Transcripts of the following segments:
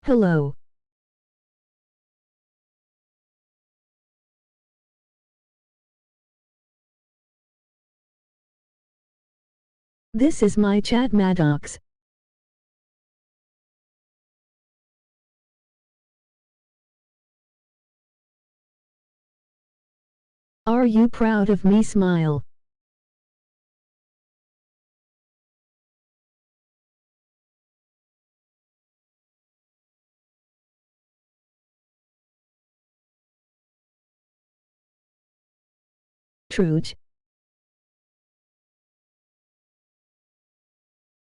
Hello. This is my chat Maddox. Are you proud of me? Smile. Truge.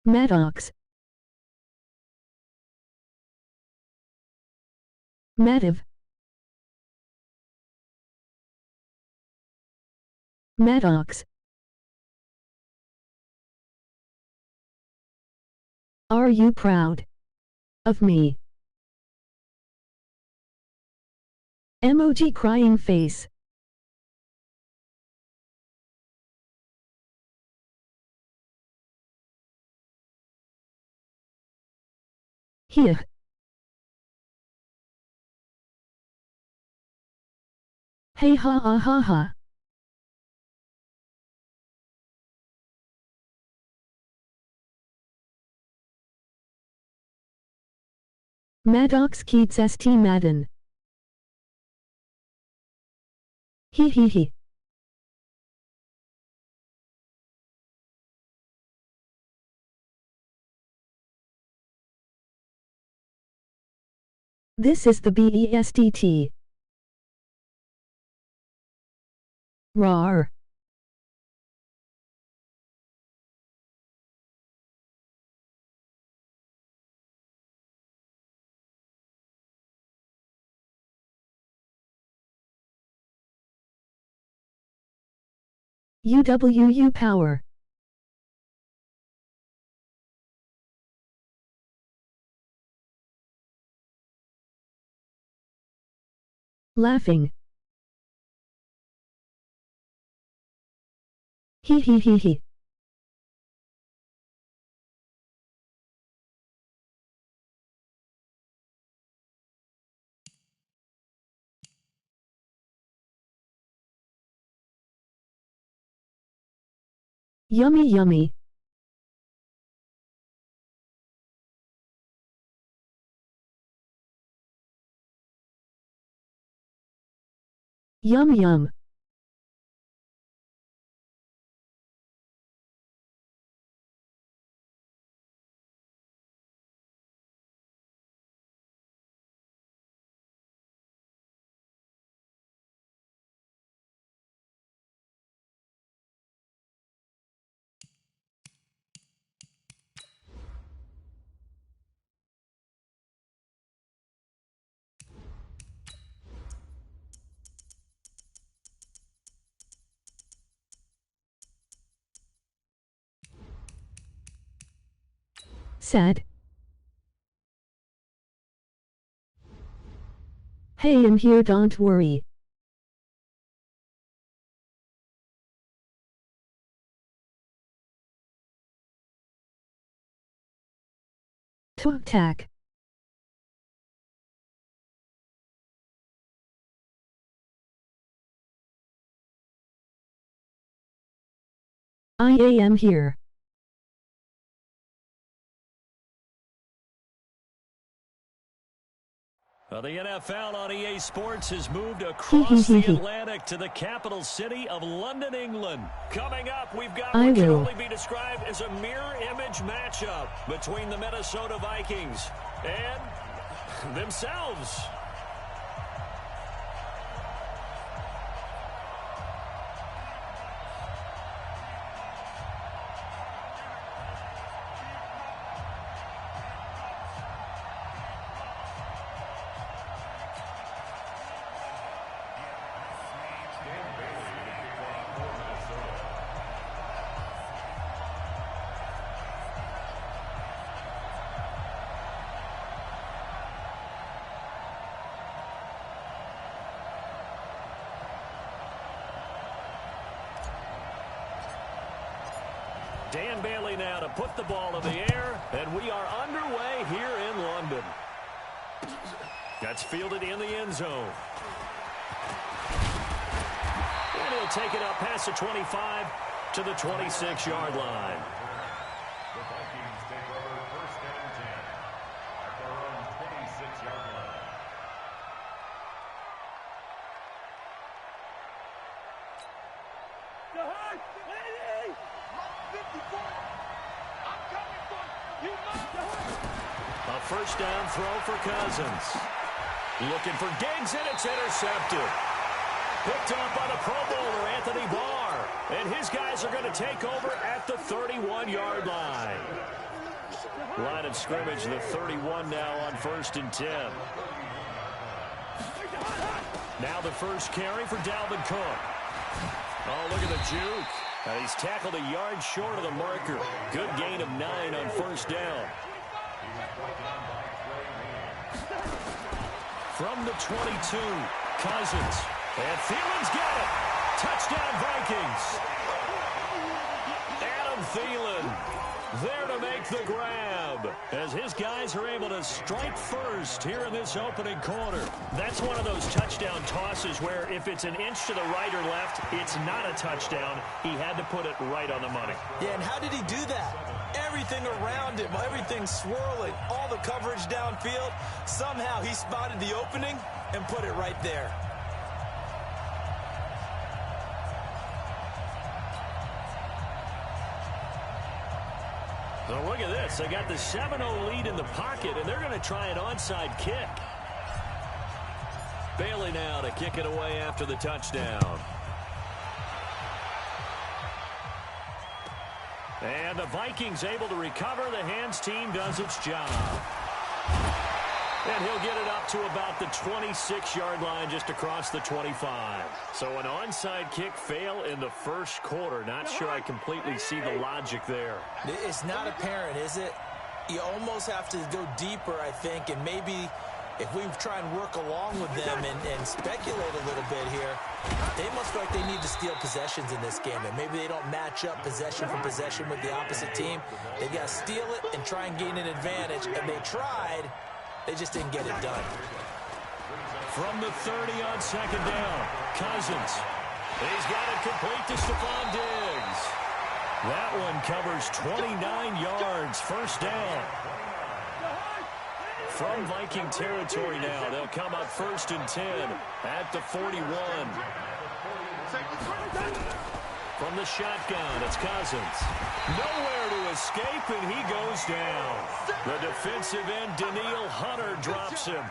Maddox. Madiv. Maddox. Are you proud of me? Emoji crying face. Here. Hey ha ha ha ha. Maddox Keats St. Madden. He he he. This is the BESTT. Rar. UWU power. Laughing. He he he he. Yummy yummy. Yum yum. Sad. Hey, I'm here, don't worry. Tuk tack. I am here. Well, the NFL on EA Sports has moved across the Atlantic to the capital city of London, England. Coming up, we've got what can only be described as a mirror image matchup between the Minnesota Vikings and themselves. Dan Bailey now to put the ball in the air, and we are underway here in London. That's fielded in the end zone. And he'll take it up past the 25 to the 26-yard line. The Vikings take over first and 10 at their own 26-yard line. A first down throw for Cousins. Looking for Diggs, and it's intercepted. Picked up by the Pro Bowler, Anthony Barr. And his guys are going to take over at the 31-yard line. Line of scrimmage, the 31 now on first and 10. Now the first carry for Dalvin Cook. Oh, look at the juke. And he's tackled a yard short of the marker. Good gain of 9 on first down. From the 22, Cousins. And Thielen's got it. Touchdown, Vikings. Adam Thielen there to make the grab as his guys are able to strike first here in this opening quarter. That's one of those touchdown tosses where if it's an inch to the right or left, it's not a touchdown. He had to put it right on the money. Yeah, and how did he do that? Everything around him, everything swirling, all the coverage downfield. Somehow he spotted the opening and put it right there. So look at this. They got the 7-0 lead in the pocket, and they're going to try an onside kick. Bailey now to kick it away after the touchdown. And the Vikings able to recover. The hands team does its job. And he'll get it up to about the 26-yard line just across the 25. So an onside kick fail in the first quarter. Not sure I completely see the logic there. It's not apparent, is it? You almost have to go deeper, I think, and maybe if we try and work along with them and speculate a little bit here, they must feel like they need to steal possessions in this game, and maybe they don't match up possession for possession with the opposite team. They've got to steal it and try and gain an advantage, and they tried. They just didn't get it done. From the 30 on second down, Cousins. He's got it complete to Stephon Diggs. That one covers 29 yards, first down. From Viking territory now, they'll come up first and 10 at the 41. From the shotgun, it's Cousins. Nowhere to escape, and he goes down. The defensive end, Danielle Hunter, drops him.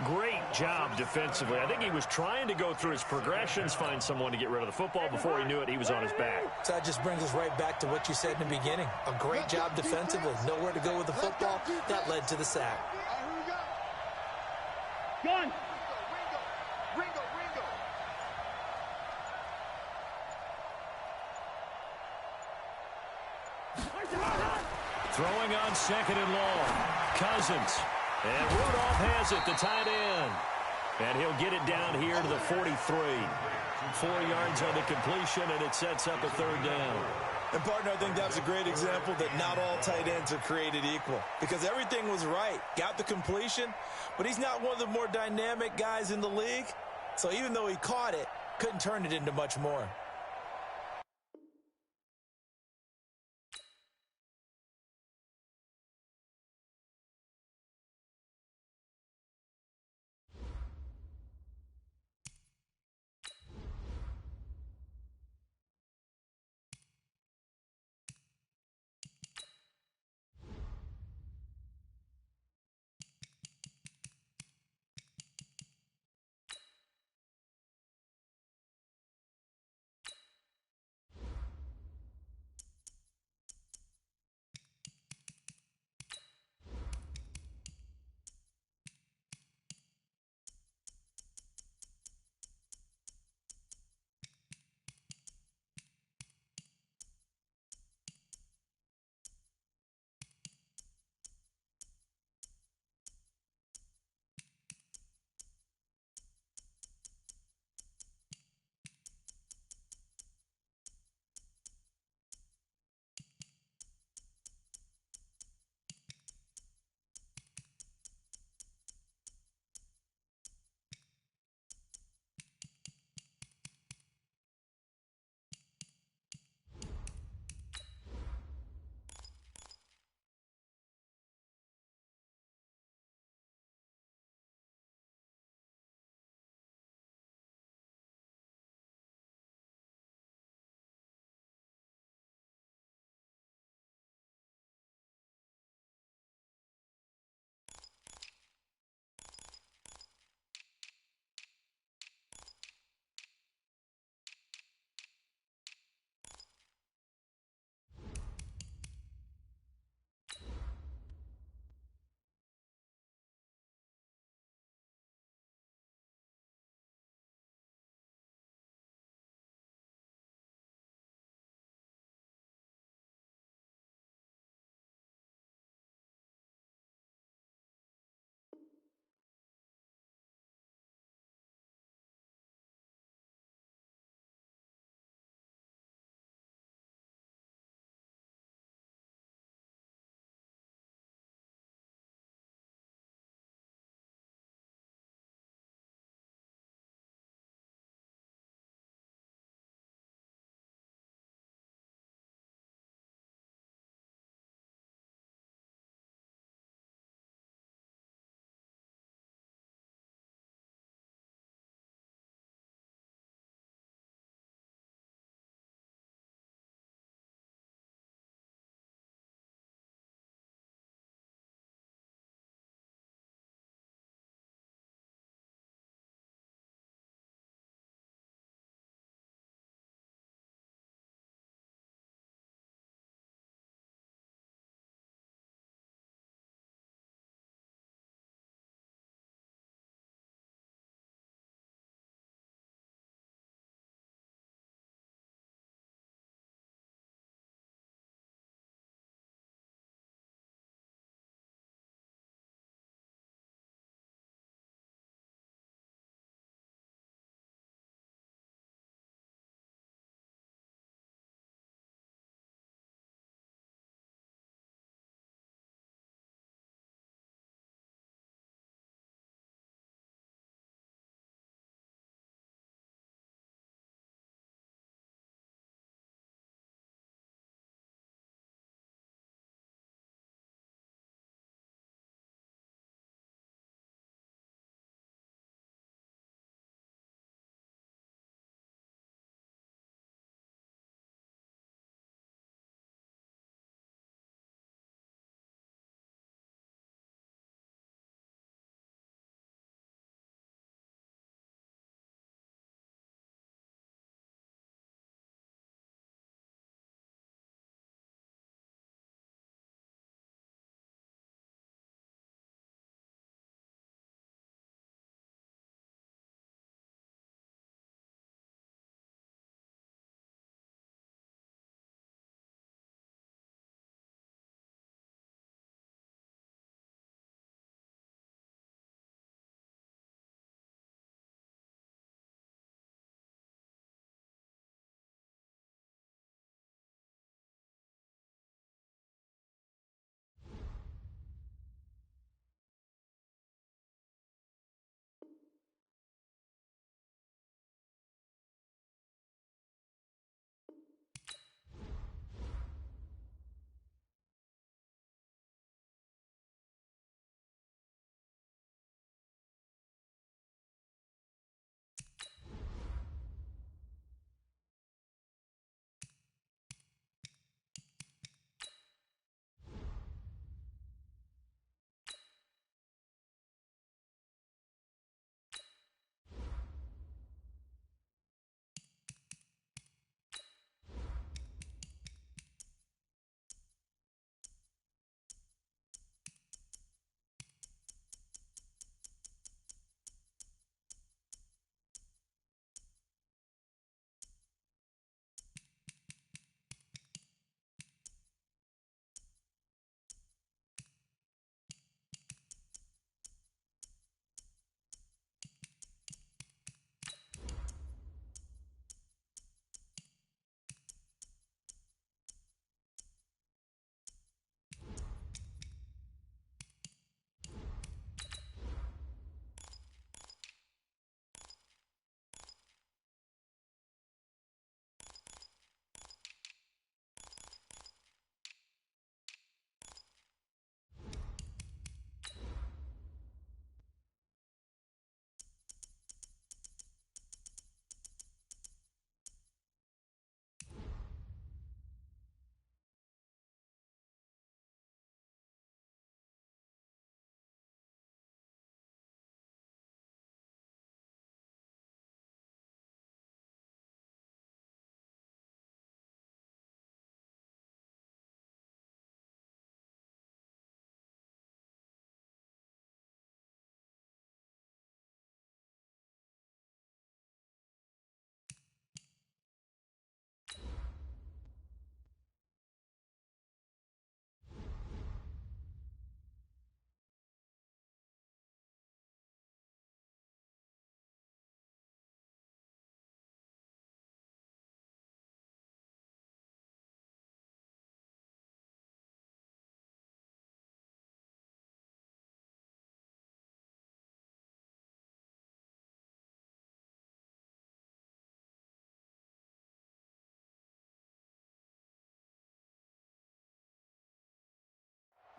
Great job defensively. I think he was trying to go through his progressions, find someone to get rid of the football. Before he knew it, he was on his back. So that just brings us right back to what you said in the beginning. A great job defensively. Nowhere to go with the football. That led to the sack. Gun. Throwing on second and long. Cousins. And Rudolph has it, the tight end. And he'll get it down here to the 43. 4 yards on the completion, and it sets up a third down. And, partner, I think that's a great example that not all tight ends are created equal. Because everything was right. Got the completion, but he's not one of the more dynamic guys in the league. So even though he caught it, couldn't turn it into much more.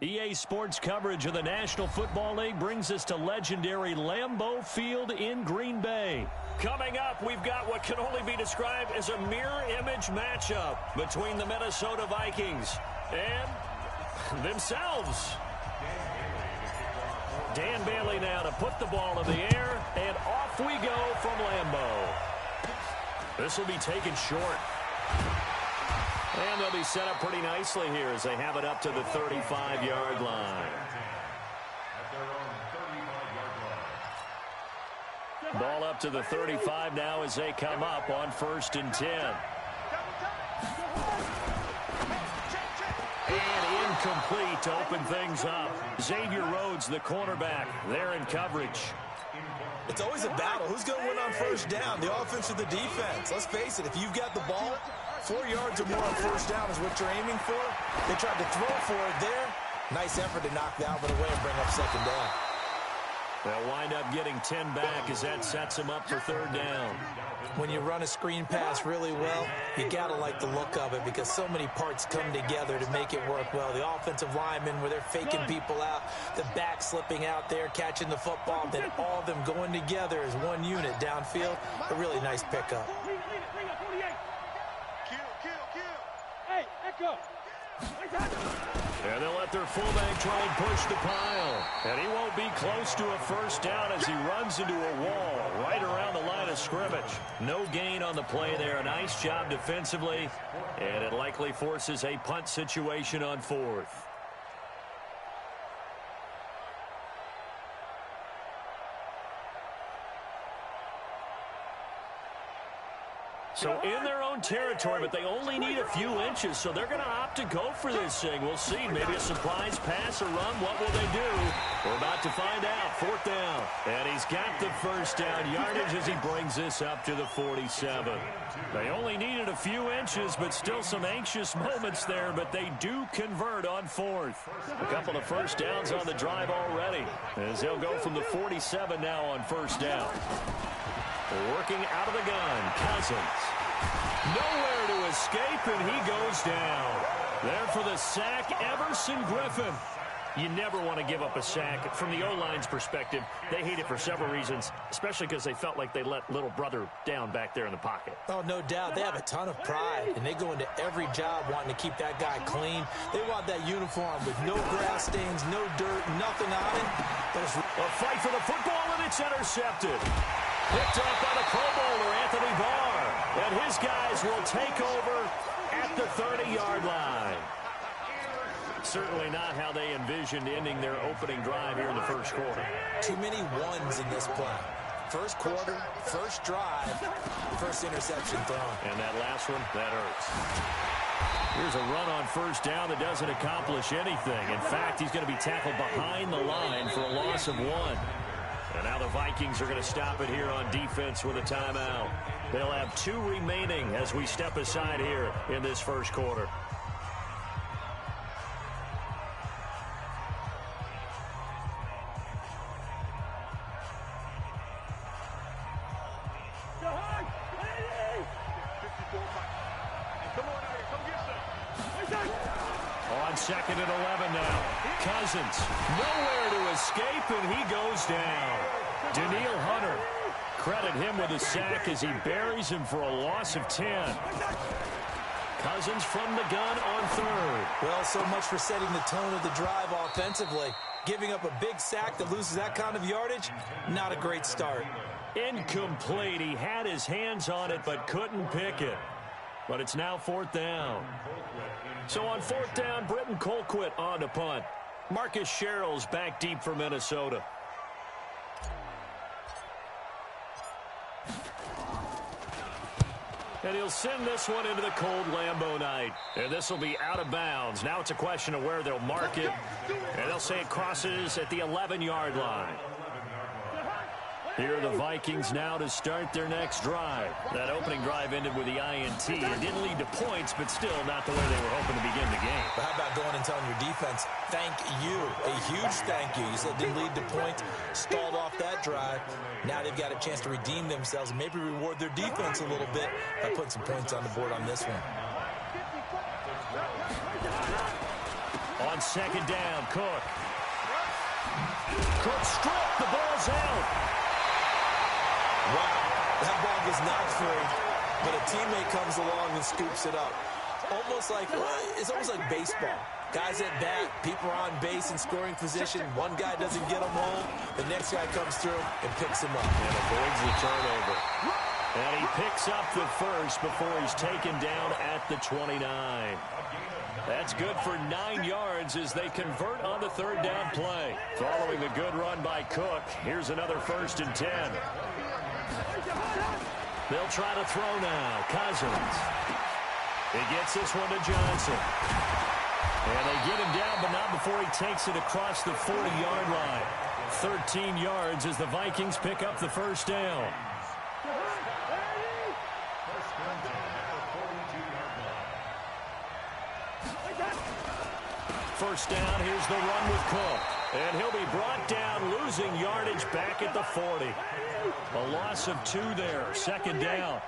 EA Sports coverage of the National Football League brings us to legendary Lambeau Field in Green Bay. Coming up, we've got what can only be described as a mirror image matchup between the Minnesota Vikings and themselves. Dan Bailey now to put the ball in the air, and off we go from Lambeau. This will be taken short. And they'll be set up pretty nicely here as they have it up to the 35-yard line. Ball up to the 35 now as they come up on 1st and 10. And incomplete to open things up. Xavier Rhodes, the cornerback, there in coverage. It's always a battle. Who's going to win on 1st down, the offense or the defense? Let's face it, if you've got the ball, 4 yards or more on 1st down is what you're aiming for. They tried to throw for it there. Nice effort to knock the Albert away and bring up 2nd down. They'll wind up getting 10 back as that sets them up for 3rd down. When you run a screen pass really well, you got to like the look of it because so many parts come together to make it work well. The offensive linemen where they're faking people out, the back slipping out there, catching the football, then all of them going together as one unit downfield. A really nice pickup. And they'll let their fullback try and push the pile. And he won't be close to a 1st down as he runs into a wall right around the line of scrimmage. No gain on the play there. A nice job defensively. And it likely forces a punt situation on 4th. So in their own territory, but they only need a few inches, so they're going to opt to go for this thing. We'll see. Maybe a surprise pass or run. What will they do? We're about to find out. 4th down. And he's got the 1st down yardage as he brings this up to the 47. They only needed a few inches, but still some anxious moments there, but they do convert on 4th. A couple of 1st downs on the drive already, as they'll go from the 47 now on 1st down. Working out of the gun, Cousins. Nowhere to escape, and he goes down. There for the sack, Everson Griffin. You never want to give up a sack. From the O-line's perspective, they hate it for several reasons, especially because they felt like they let little brother down back there in the pocket. Oh, no doubt. They have a ton of pride, and they go into every job wanting to keep that guy clean. They want that uniform with no grass stains, no dirt, nothing on it. A fight for the football, and it's intercepted. Picked up by the Pro Bowler, Anthony Barr. And his guys will take over at the 30-yard line. Certainly not how they envisioned ending their opening drive here in the 1st quarter. Too many ones in this play. 1st quarter, 1st drive, 1st interception thrown. And that last one, that hurts. Here's a run on 1st down that doesn't accomplish anything. In fact, he's going to be tackled behind the line for a loss of 1. And now the Vikings are going to stop it here on defense with a timeout. They'll have 2 remaining as we step aside here in this 1st quarter. On 2nd and 11 now. Cousins, nowhere to escape, and he goes down. Daniil Hunter, credit him with a sack as he buries him for a loss of 10. Cousins from the gun on 3rd. Well, so much for setting the tone of the drive offensively. Giving up a big sack that loses that kind of yardage, not a great start. Incomplete. He had his hands on it but couldn't pick it. But it's now 4th down. So on 4th down, Britton Colquitt on to punt. Marcus Sherrill's back deep for Minnesota. And he'll send this one into the cold Lambeau night. And this will be out of bounds. Now it's a question of where they'll mark it. And they'll say it crosses at the 11-yard line. Here are the Vikings now to start their next drive. That opening drive ended with the INT. It didn't lead to points, but still not the way they were hoping to begin the game. But how about going and telling your defense, thank you, a huge thank you. You said it didn't lead to points, stalled off that drive. Now they've got a chance to redeem themselves and maybe reward their defense a little bit by putting some points on the board on this one. On second down, Cook. Cook stripped. The ball's out. Wow, that ball gets knocked free, but a teammate comes along and scoops it up. It's almost like baseball. Guys at bat, people are on base in scoring position. One guy doesn't get them home. The next guy comes through and picks him up. And avoids the turnover. And he picks up the first before he's taken down at the 29. That's good for 9 yards as they convert on the third down play. Following the good run by Cook, here's another 1st and 10. They'll try to throw now. Cousins. He gets this one to Johnson. And they get him down, but not before he takes it across the 40-yard line. 13 yards as the Vikings pick up the first down. First down, here's the run with Cook. And he'll be brought down, losing yardage back at the 40. A loss of 2 there, second down.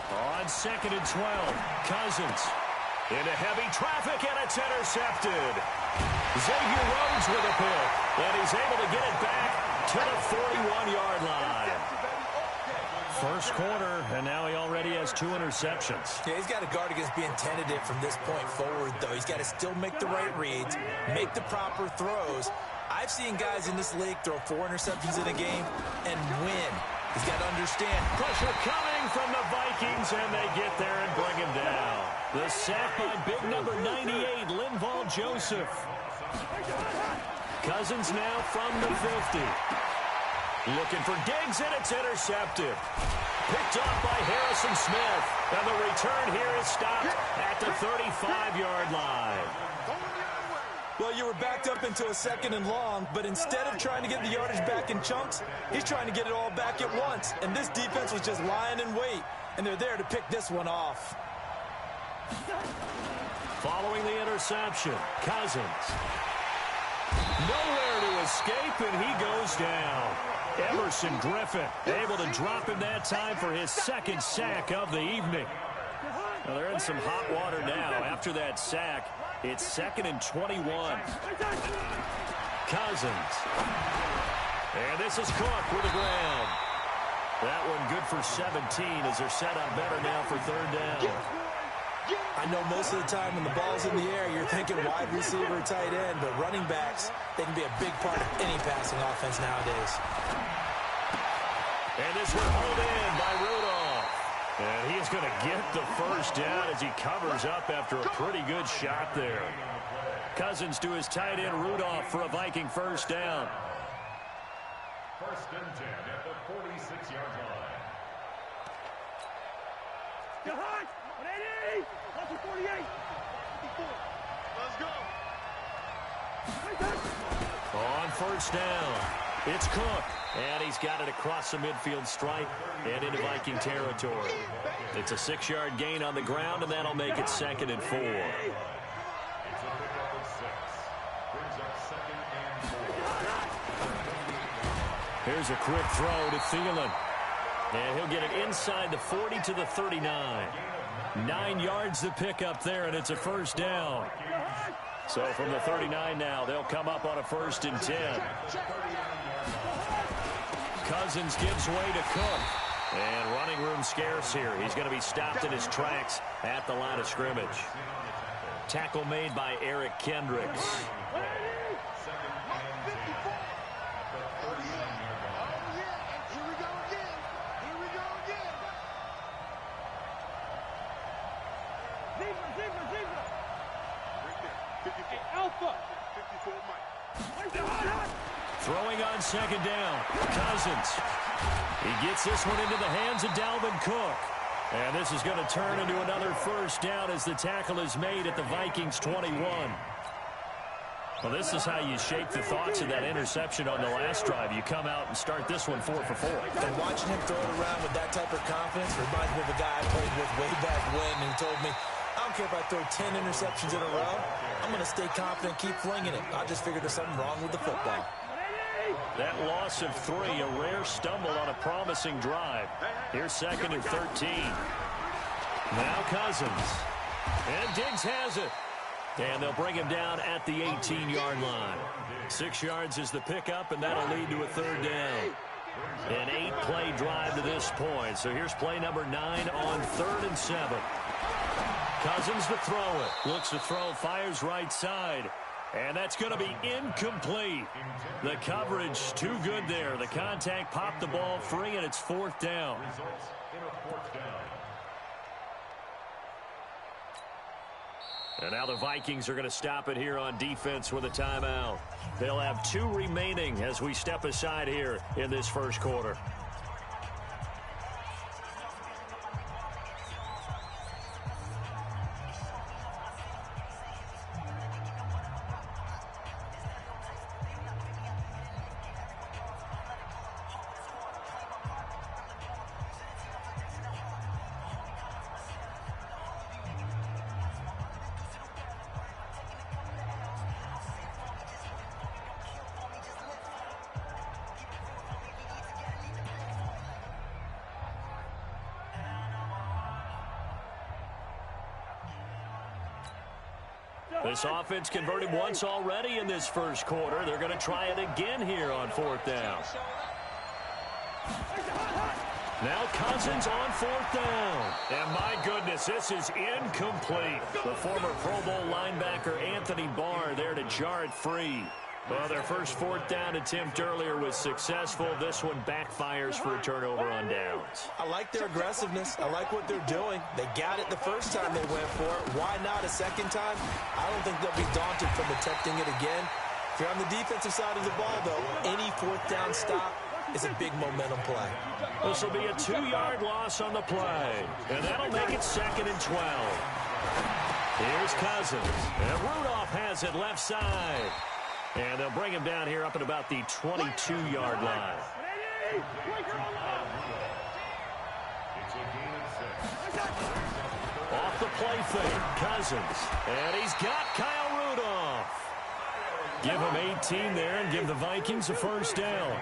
On second and 12, Cousins into heavy traffic, and it's intercepted. Xavier Rhodes with a pick, and he's able to get it back to the 41-yard line. First quarter, and now he already has 2 interceptions. Yeah, he's got to guard against being tentative from this point forward, though. He's got to still make the right reads, make the proper throws. I've seen guys in this league throw 4 interceptions in a game and win. He's got to understand. Pressure coming from the Vikings, and they get there and bring him down. The sack by big number 98, Linval Joseph. Cousins now from the 50. Looking for Diggs, and it's intercepted. Picked off by Harrison Smith. And the return here is stopped at the 35-yard line. Well, you were backed up into a 2nd and long, but instead of trying to get the yardage back in chunks, he's trying to get it all back at once. And this defense was just lying in wait, and they're there to pick this one off. Following the interception, Cousins. Nowhere to escape, and he goes down. Emerson Griffin able to drop him that time for his 2nd sack of the evening. Well, they're in some hot water now. After that sack, it's 2nd and 21. Cousins. And this is Cook with the ground. That one good for 17 as they're set up better now for 3rd down. I know most of the time when the ball's in the air, you're thinking wide receiver, tight end, but running backs, they can be a big part of any passing offense nowadays. And this one hauled in by Rudolph. And he's going to get the first down as he covers up after a pretty good shot there. Cousins to his tight end Rudolph for a Viking first down. 1st and 10 at the 46-yard line. Go hard! 180! 48! 54. Let's go! On first down, it's Cook. And he's got it across the midfield stripe and into Viking territory. It's a 6-yard gain on the ground, and that'll make it 2nd and 4. It's a pickup of 6. Brings up 2nd and 4. Here's a quick throw to Thielen. And he'll get it inside the 40 to the 39. 9 yards to pick up there, and it's a first down. So from the 39 now, they'll come up on a 1st and 10. Cousins gives way to Cook. And running room scarce here. He's going to be stopped in his tracks at the line of scrimmage. Tackle made by Eric Kendricks. Throwing on 2nd down. Cousins. He gets this one into the hands of Dalvin Cook. And this is going to turn into another first down as the tackle is made at the Vikings 21. Well, this is how you shake the thoughts of that interception on the last drive. You come out and start this one 4 for 4. And watching him throw it around with that type of confidence reminds me of a guy I played with way back when who told me, I don't care if I throw 10 interceptions in a row. I'm going to stay confident, keep flinging it. I just figured there's something wrong with the football. That loss of 3, a rare stumble on a promising drive. Here's 2nd and 13. Now Cousins. And Diggs has it. And they'll bring him down at the 18-yard line. 6 yards is the pickup, and that'll lead to a 3rd down. An 8-play drive to this point. So here's play number 9 on 3rd and 7. Cousins to throw it. Looks to throw, fires right side. And that's going to be incomplete. The coverage too good there. The contact popped the ball free, and it's 4th down. Results in a 4th down. And now the Vikings are going to stop it here on defense with a timeout. They'll have 2 remaining as we step aside here in this first quarter. This offense converted once already in this first quarter. They're going to try it again here on 4th down. Now Cousins on 4th down. And my goodness, this is incomplete. The former Pro Bowl linebacker Anthony Barr there to jar it free. Well, their first 4th down attempt earlier was successful. This one backfires for a turnover on downs. I like their aggressiveness. I like what they're doing. They got it the first time they went for it. Why not a second time? I don't think they'll be daunted from attempting it again. If you're on the defensive side of the ball, though, any 4th down stop is a big momentum play. This will be a 2-yard loss on the play. And that'll make it 2nd and 12. Here's Cousins. And Rudolph has it left side. And they'll bring him down here up at about the 22-yard line. Off the play fake, Cousins. And he's got Kyle Rudolph. Give him 18 there and give the Vikings a first down.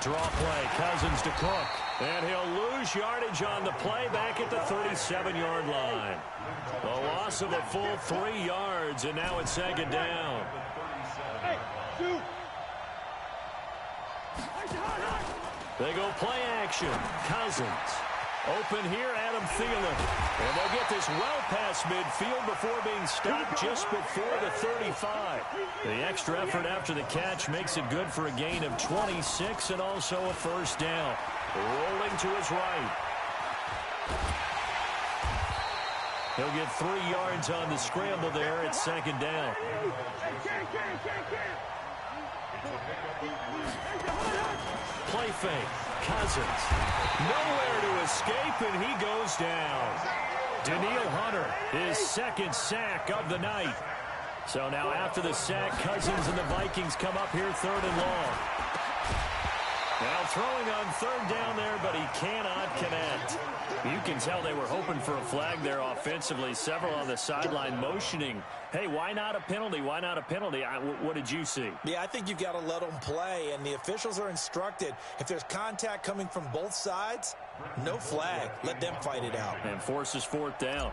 Draw play, Cousins to Cook. And he'll lose yardage on the play back at the 37-yard line. A loss of a full 3 yards, and now it's 2nd down. They go play action. Cousins. Open here, Adam Thielen. And they'll get this well past midfield before being stopped just before the 35. The extra effort after the catch makes it good for a gain of 26 and also a first down. Rolling to his right. He'll get 3 yards on the scramble there at 2nd down. Play fake. Cousins. Nowhere to escape, and he goes down. Daniil Hunter, his 2nd sack of the night. So now after the sack, Cousins and the Vikings come up here 3rd and long. Now throwing on 3rd down there, but he cannot connect. You can tell they were hoping for a flag there offensively. Several on the sideline motioning. Hey, why not a penalty? Why not a penalty? What did you see? Yeah, I think you've got to let them play, and the officials are instructed. If there's contact coming from both sides, no flag. Let them fight it out. And forces 4th down.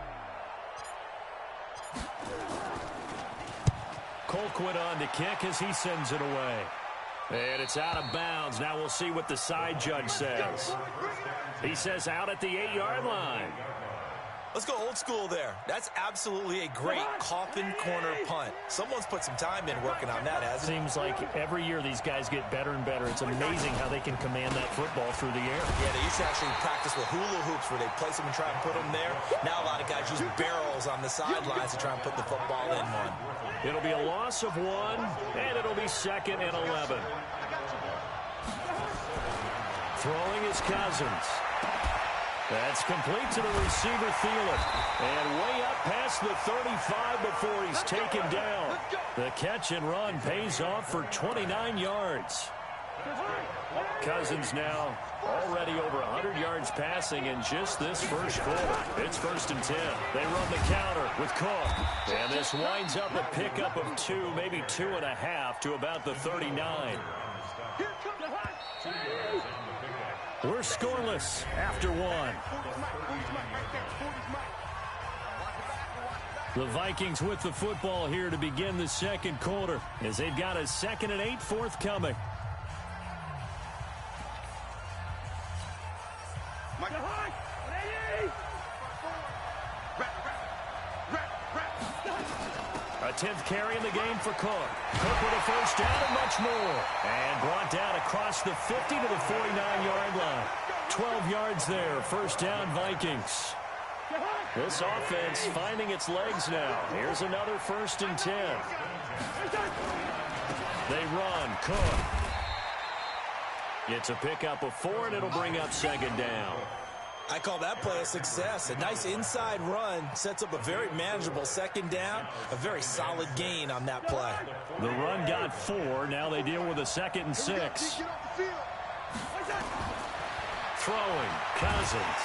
Colquitt on to kick as he sends it away. And it's out of bounds. Now we'll see what the side judge says. He says out at the 8-yard line. Let's go old school there. That's absolutely a great coffin corner punt. Someone's put some time in working on that, hasn't it? Seems like every year these guys get better and better. It's amazing how they can command that football through the air. Yeah, they used to actually practice with hula hoops where they place them and try and put them there. Now a lot of guys use barrels on the sidelines to try and put the football in one. It'll be a loss of 1, and it'll be 2nd and 11. Throwing is Cousins. That's complete to the receiver, Thielen. And way up past the 35 before he's taken down. The catch and run pays off for 29 yards. Cousins now already over 100 yards passing in just this first quarter. It's 1st and 10. They run the counter with Cook. And this winds up a pickup of 2, maybe 2.5 to about the 39. We're scoreless after 1. The Vikings with the football here to begin the second quarter as they've got a 2nd and 8 forthcoming. A 10th carry in the game for Cook. Cook with a first down and much more. And brought down across the 50 to the 49-yard line. 12 yards there. First down, Vikings. This offense finding its legs now. Here's another 1st and 10. They run. Cook. It's a pickup of 4, and it'll bring up 2nd down. I call that play a success. A nice inside run sets up a very manageable 2nd down. A very solid gain on that play. The run got 4. Now they deal with a 2nd and 6. Throwing. Cousins.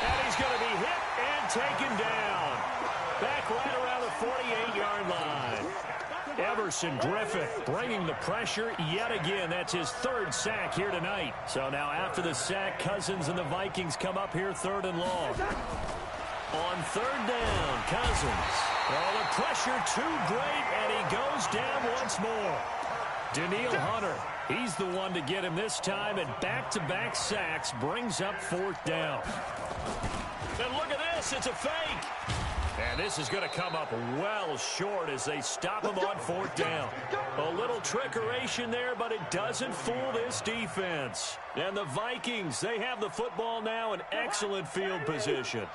And he's going to be hit and taken down. Back right around the 48-yard line. Everson Griffith bringing the pressure yet again. That's his 3rd sack here tonight. So now after the sack, Cousins and the Vikings come up here 3rd and long. On 3rd down, Cousins. Oh, the pressure too great, and he goes down once more. Daniil Hunter, he's the one to get him this time, and back-to-back sacks brings up 4th down. And look at this, it's a fake. And this is going to come up well short as they stop him on 4th down. A little trickeration there, but it doesn't fool this defense. And the Vikings, they have the football now in excellent field position.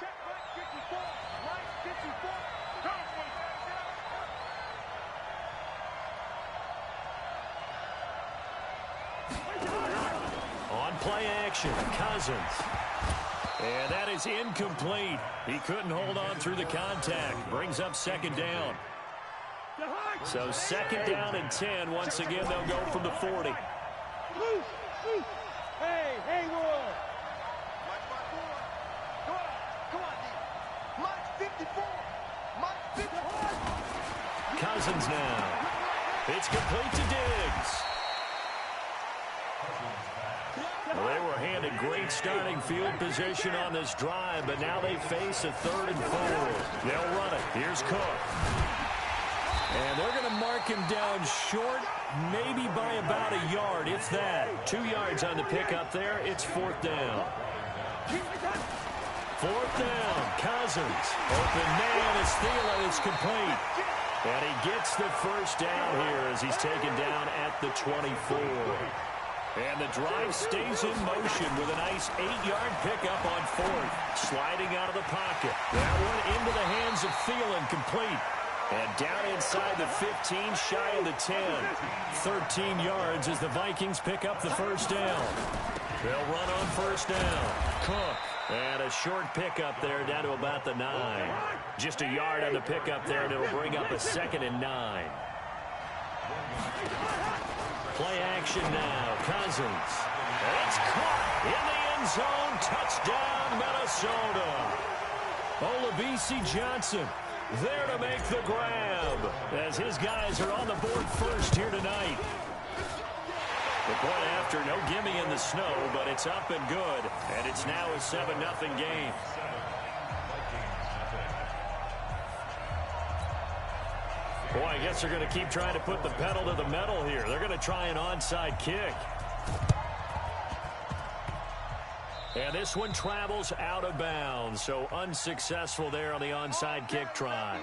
On play action, Cousins. And that is incomplete. He couldn't hold on through the contact. Brings up 2nd down. So 2nd down and 10. Once again, they'll go from the 40. Hey, Roy. Cousins now. It's complete to Diggs. Well, they were handed great starting field position on this drive, but now they face a 3rd and 4. They'll run it. Here's Cook. And they're going to mark him down short, maybe by about a yard, if that. 2 yards on the pickup there. It's 4th down. 4th down. Cousins. Open man is Thielen. It's complete. And he gets the first down here as he's taken down at the 24. And the drive stays in motion with a nice 8-yard pickup on 4th. Sliding out of the pocket. That one into the hands of Thielen, complete. And down inside the 15, shy of the 10. 13 yards as the Vikings pick up the first down. They'll run on 1st down. Cook. And a short pickup there down to about the 9. Just a yard on the pickup there, and it'll bring up a 2nd and 9. Play action now. Cousins. It's caught in the end zone. Touchdown, Minnesota. Olabisi Johnson there to make the grab as his guys are on the board first here tonight. The point after, no gimme in the snow, but it's up and good. And it's now a 7-0 game. Boy, I guess they're going to keep trying to put the pedal to the metal here. They're going to try an onside kick. And this one travels out of bounds, so unsuccessful there on the onside kick try.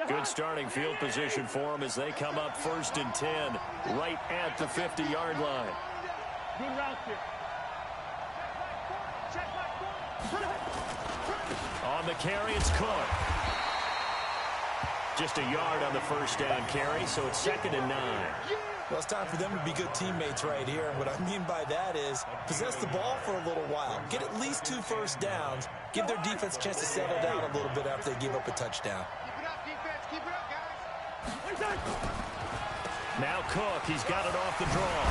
Good starting field position for them as they come up 1st and 10, right at the 50-yard line. Good route here. On the carry, it's Cook. Just a yard on the first down carry, so it's 2nd and 9. Well, it's time for them to be good teammates right here. And what I mean by that is possess the ball for a little while. Get at least 2 first downs. Give their defense a chance to settle down a little bit after they give up a touchdown. Keep it up, defense. Keep it up, guys. Now Cook, he's got it off the draw.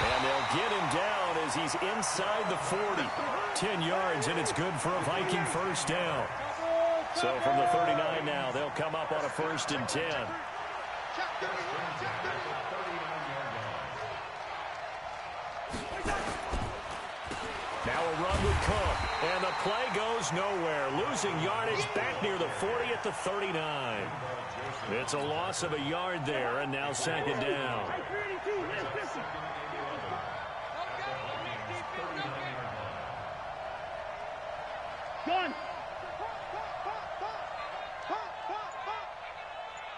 And they'll get him down as he's inside the 40. 10 yards, and it's good for a Viking first down. So from the 39 now, they'll come up on a 1st and 10. Now a run with Cook, and the play goes nowhere. Losing yardage back near the 40 at the 39. It's a loss of a yard there, and now 2nd down. Gun.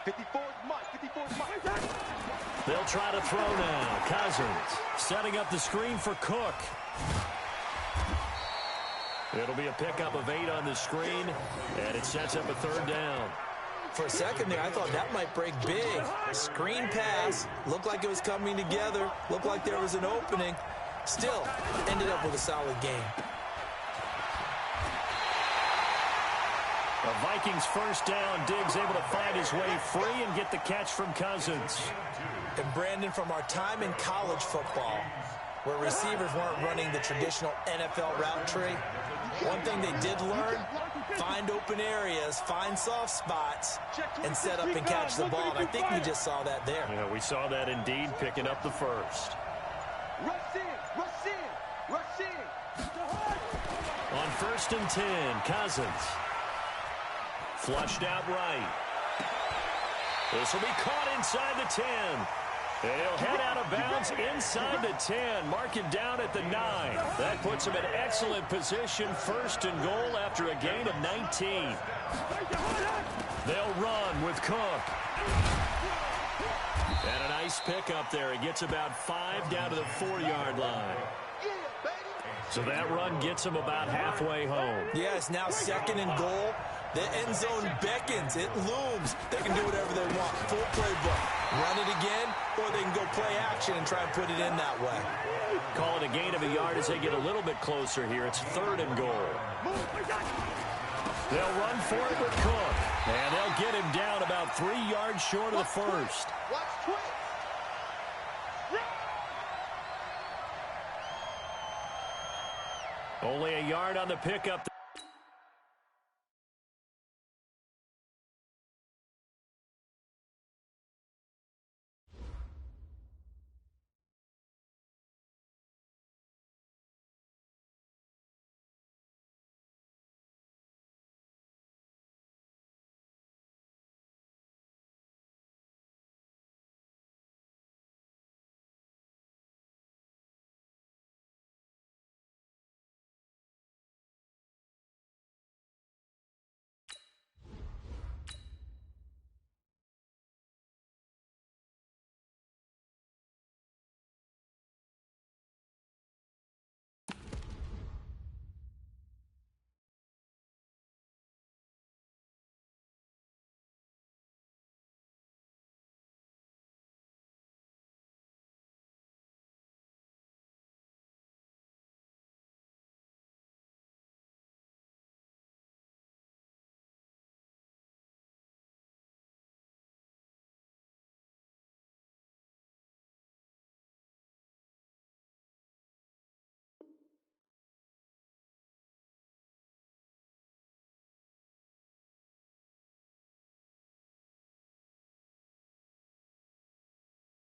54's Mike. 54's Mike. They'll try to throw now. Cousins setting up the screen for Cook. It'll be a pickup of 8 on the screen, and it sets up a 3rd down. For a second there, I thought that might break big. Screen pass. Looked like it was coming together. Looked like there was an opening. Still, ended up with a solid game. The Vikings first down. Diggs able to find his way free and get the catch from Cousins. And Brandon, from our time in college football, where receivers weren't running the traditional NFL route tree, one thing they did learn, find open areas, find soft spots, and set up and catch the ball. And I think we just saw that there. Yeah, we saw that indeed, picking up the 1st. Rush in, rush in, rush in. On 1st and 10, Cousins. Flushed out right. This will be caught inside the 10. He'll head out of bounds inside the 10. Mark him down at the 9. That puts him in excellent position. 1st and goal after a gain of 19. They'll run with Cook. And a nice pickup there. He gets about 5 down to the 4-yard line. So that run gets him about halfway home. Yeah, it's now 2nd and goal. The end zone beckons. It looms. They can do whatever they want. Full playbook. Run it again, or they can go play action and try and put it in that way. Call it a gain of a yard as they get a little bit closer here. It's 3rd and goal. They'll run for it with Cook. And they'll get him down about 3 yards short of the 1st. Only a yard on the pickup there.